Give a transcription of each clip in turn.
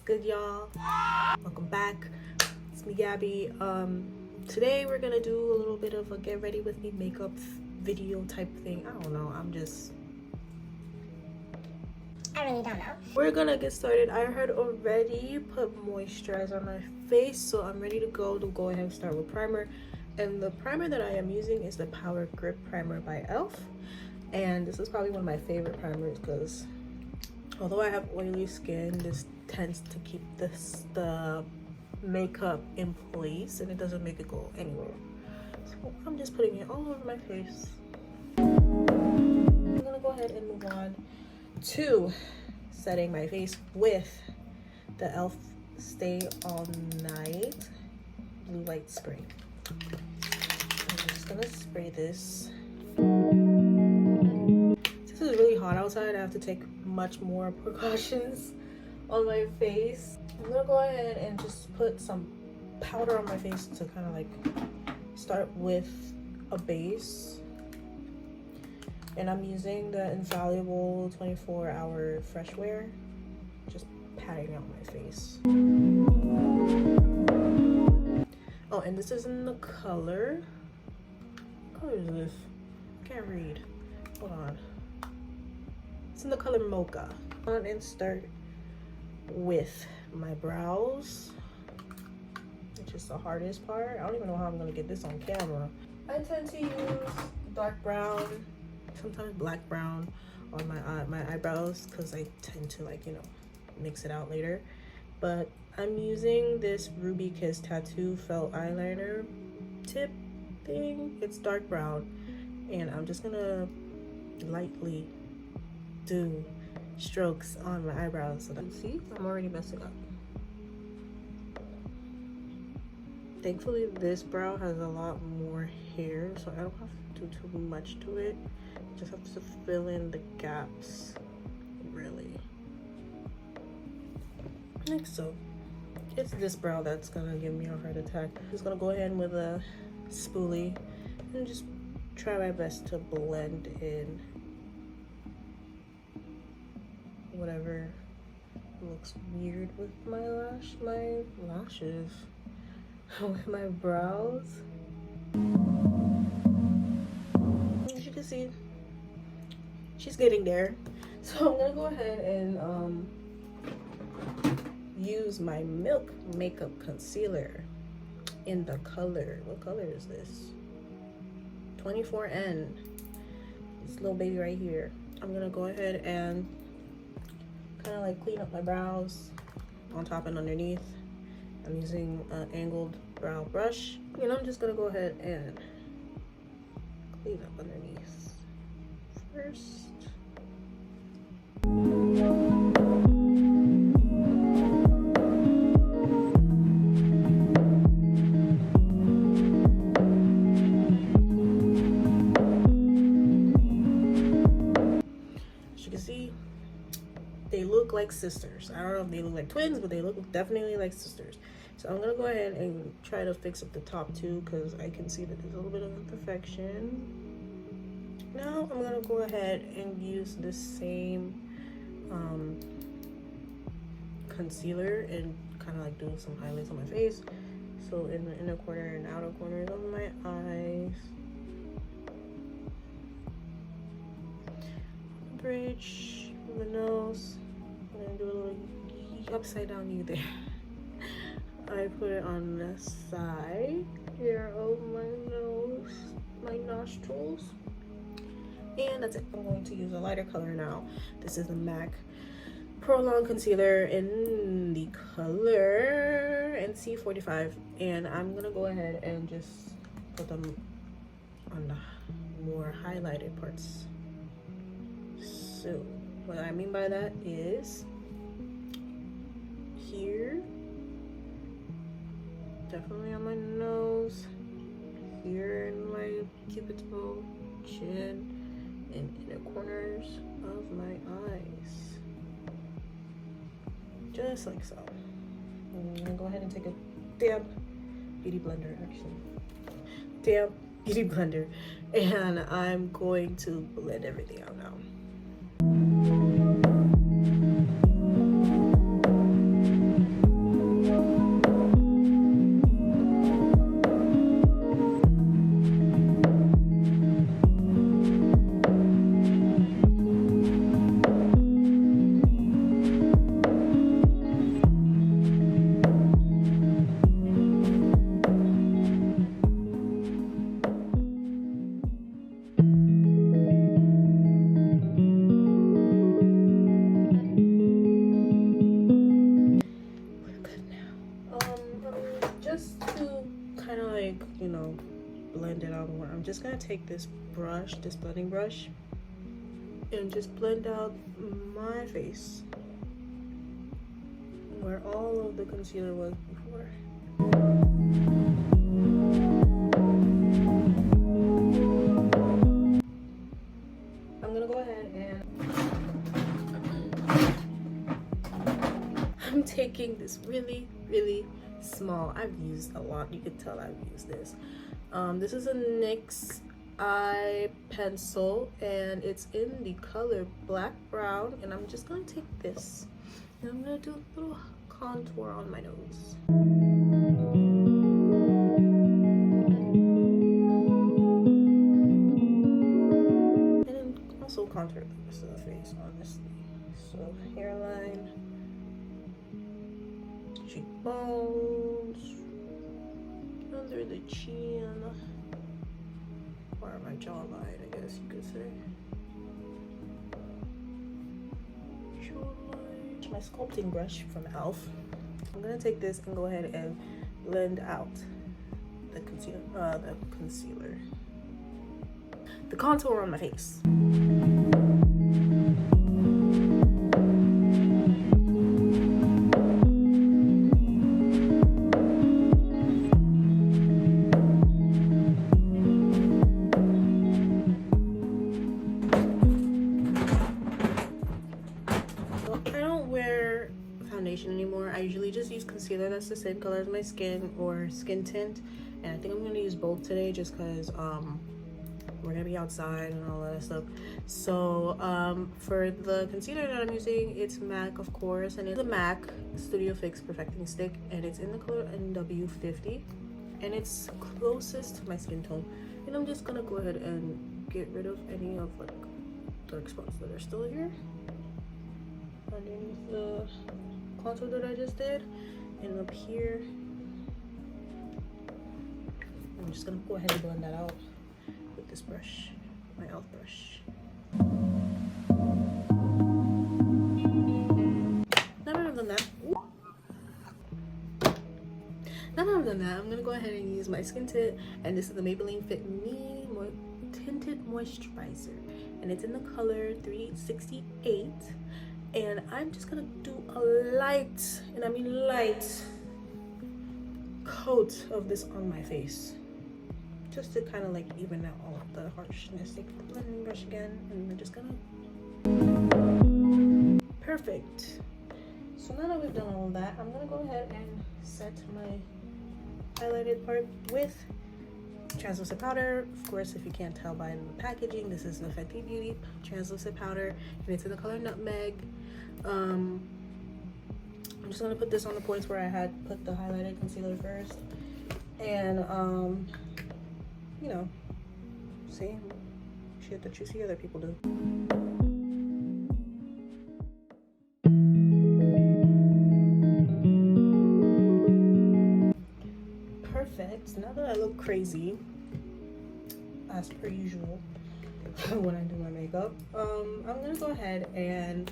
good, y'all? Welcome back. It's me, Gabby. Today we're gonna do a little bit of a get ready with me makeup video type thing. I don't know, I really don't know. We're gonna get started. I had already put moisturizer on my face, so I'm ready to go ahead and start with primer. And the primer that I am using is the Power Grip Primer by e.l.f. And this is probably one of my favorite primers because although I have oily skin, this tends to keep the makeup in place and it doesn't make it go anywhere. So I'm just putting it all over my face. I'm gonna go ahead and move on to setting my face with the e.l.f. Stay All Night Blue Light Spray. I'm just gonna spray this. This is really hot outside. I have to take much more precautions on my face. I'm gonna go ahead and just put some powder on my face to kind of like start with a base. And I'm using the Infallible 24-hour Fresh Wear, just patting out my face. Oh, and this is in the color. What color is this? I can't read. Hold on. It's in the color Mocha. And start with my brows, which is the hardest part. I don't even know how I'm gonna get this on camera. I tend to use dark brown, sometimes black brown on my eyebrows because I tend to, like, you know, mix it out later. But I'm using this Ruby Kiss Tattoo Felt Eyeliner tip thing. It's dark brown, and I'm just gonna lightly do strokes on my eyebrows so that you see I'm already messing up. Thankfully this brow has a lot more hair, so I don't have to do too much to it. Just have to fill in the gaps, really. Like so. It's this brow that's gonna give me a heart attack. I'm just gonna go ahead with a spoolie and just try my best to blend in whatever looks weird with my lashes, with my brows. As you can see, she's getting there. So I'm gonna go ahead and use my Milk Makeup Concealer in the color, what color is this? 24N. This little baby right here. I'm gonna go ahead and kind of like clean up my brows on top and underneath. I'm using an angled brow brush, and I'm just gonna go ahead and clean up underneath first. As you can see, they look like sisters. I don't know if they look like twins, but they look definitely like sisters. So I'm gonna go ahead and try to fix up the top too, because I can see that there's a little bit of imperfection. Now I'm gonna go ahead and use the same concealer and kind of like do some highlights on my face. So in the inner corner and outer corners of my eyes. Bridge, the nose. I'm gonna do a little upside down U there. I put it on the side here of my nose, my nostrils. And that's it. I'm going to use a lighter color now. This is the MAC Pro Long Concealer in the color NC45. And I'm gonna go ahead and just put them on the more highlighted parts. So what I mean by that is here, definitely on my nose, here in my cupid's bow, chin, and inner corners of my eyes, just like so. I'm gonna go ahead and take a damp beauty blender, and I'm going to blend everything out now. know, blend it out more. I'm just gonna take this brush, this blending brush, and just blend out my face where all of the concealer was before. I'm gonna go ahead and I'm taking this really small, I've used a lot, you can tell I've used this. This is a NYX eye pencil and it's in the color black brown, and I'm just gonna take this and I'm gonna do a little contour on my nose. And then also contour the rest of the face, honestly. So hairline, cheekbones, under the chin, or my jawline, I guess you could say. Jawline. My sculpting brush from e.l.f. I'm gonna take this and go ahead and blend out the the contour on my face. Anymore. I usually just use concealer that's the same color as my skin or skin tint, and I think I'm gonna use both today just because we're gonna be outside and all that stuff. So for the concealer that I'm using, it's MAC, of course, and it's the MAC Studio Fix Perfecting Stick, and it's in the color NW50, and it's closest to my skin tone. And I'm just gonna go ahead and get rid of any of like dark spots that are still here underneath the contour that I just did, and up here I'm just gonna go ahead and blend that out with this brush, my e.l.f. brush. Now that I've done that, I'm gonna go ahead and use my skin tint, and this is the Maybelline Fit Me Tinted Moisturizer, and it's in the color 368. And I'm just gonna do a light, and I mean light, coat of this on my face, just to kind of like even out all of the harshness. Take the blending brush again, and we're just gonna perfect. So now that we've done all of that, I'm gonna go ahead and set my highlighted part with translucent powder. Of course, if you can't tell by the packaging, this is the Fenty Beauty translucent powder, and it's in the color Nutmeg. I'm just gonna put this on the points where I had put the highlighted concealer first, and you know, same shit that you see other people do. Perfect. Now that I look crazy, as per usual when I do my makeup, I'm gonna go ahead and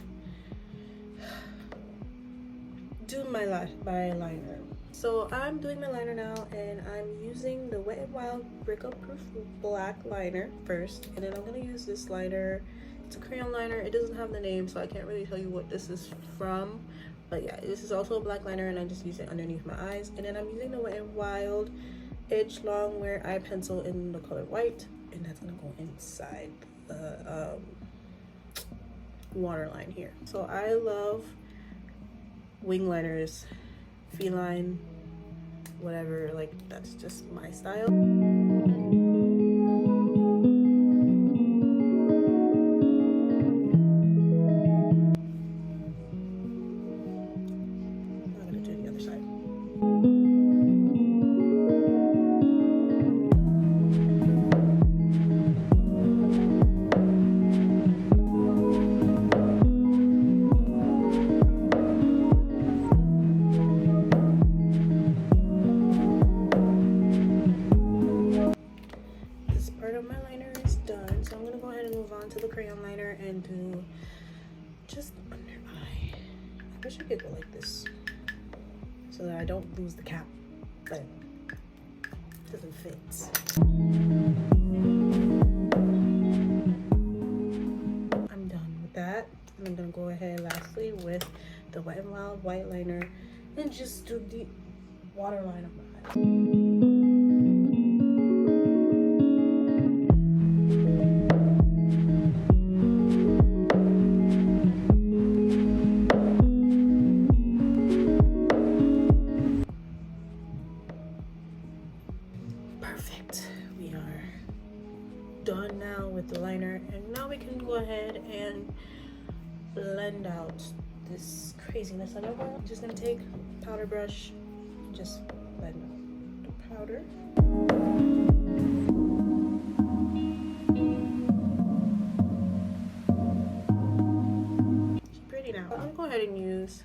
do my liner. So I'm doing my liner now, and I'm using the Wet n Wild Breakup Proof Black Liner first, and then I'm gonna use this liner. It's a crayon liner. It doesn't have the name, so I can't really tell you what this is from, but yeah, this is also a black liner, and I just use it underneath my eyes. And then I'm using the Wet n Wild Edge Long Wear Eye Pencil in the color white, and that's gonna go inside the waterline here. So I love wing liners, feline, whatever, like that's just my style. I'm gonna do the other side. To the crayon liner and do just under eye. I wish I could go like this so that I don't lose the cap, but Doesn't fit. I'm done with that. And I'm gonna go ahead lastly with the Wet n Wild white liner and just do the waterline of my eyes. Perfect. We are done now with the liner, and now we can go ahead and blend out this craziness. I'm just gonna take a powder brush and just blend out the powder. She's pretty now. I'm gonna go ahead and use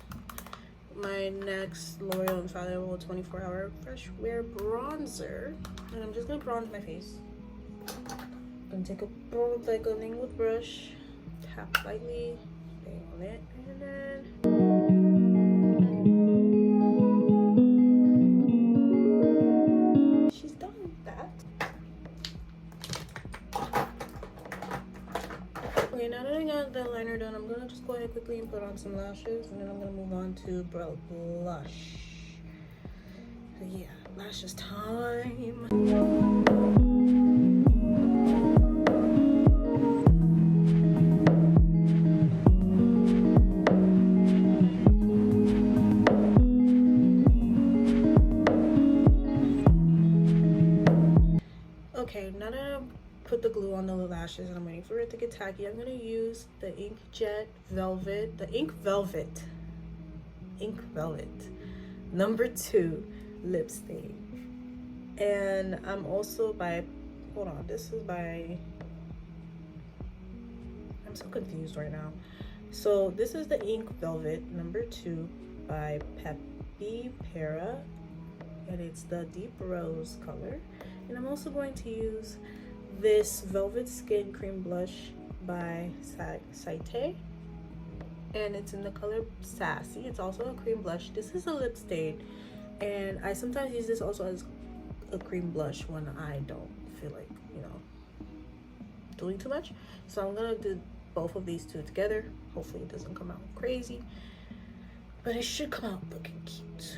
my next L'Oreal Infallible 24-hour Fresh Wear bronzer, and I'm just gonna bronze my face. I'm gonna take a bronze like a with brush, tap lightly, bang on it, and then she's done with that. Okay, now that I got the liner done, I'm gonna just go ahead quickly and put on some lashes, and then I'm gonna move on to blush. So yeah, lashes time. Okay, now that I've put the glue on the lashes and I'm waiting for it to get tacky, I'm gonna use the Ink Velvet number 2 lip stain. And I'm also by, hold on, this is by, I'm so confused right now. So this is the Ink Velvet number 2 by Peppy Para, and it's the deep rose color. And I'm also going to use this Velvet Skin Cream Blush by Saite, and it's in the color Sassy. It's also a cream blush. This is a lip stain, and I sometimes use this also as a cream blush when I don't feel like, you know, doing too much. So I'm gonna do both of these two together. Hopefully it doesn't come out crazy, but it should come out looking cute.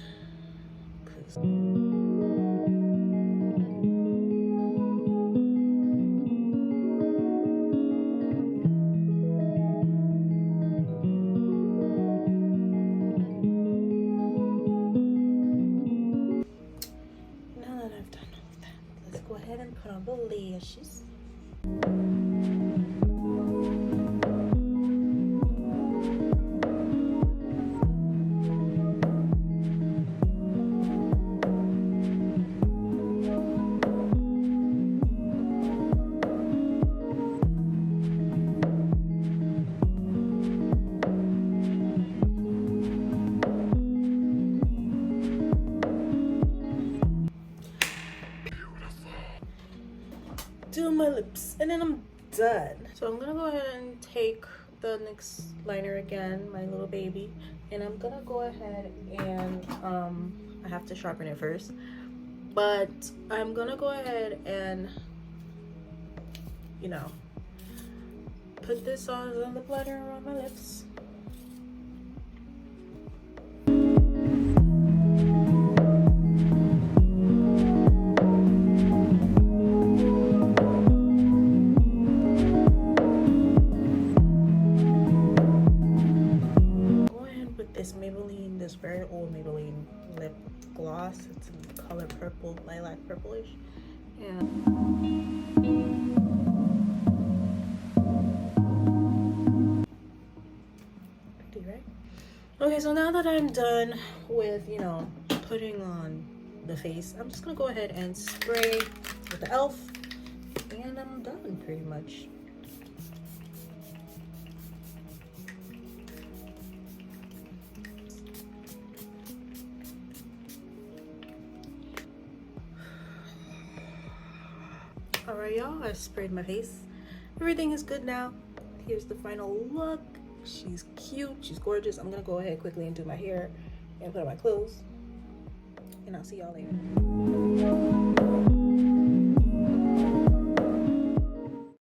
Go ahead and put on the lashes. Do my lips, and then I'm done. So I'm gonna go ahead and take the NYX liner again, my little baby, and I'm gonna go ahead and I have to sharpen it first, but I'm gonna go ahead and, you know, put this on the lip liner around my lips. This very old Maybelline lip gloss. It's in the color purple, lilac purplish, and pretty, right? Okay, so now that I'm done with, you know, putting on the face, I'm just gonna go ahead and spray with the e.l.f. and I'm done pretty much. Alright y'all, I sprayed my face. Everything is good now. Here's the final look. She's cute, she's gorgeous. I'm gonna go ahead quickly and do my hair and put on my clothes. And I'll see y'all later.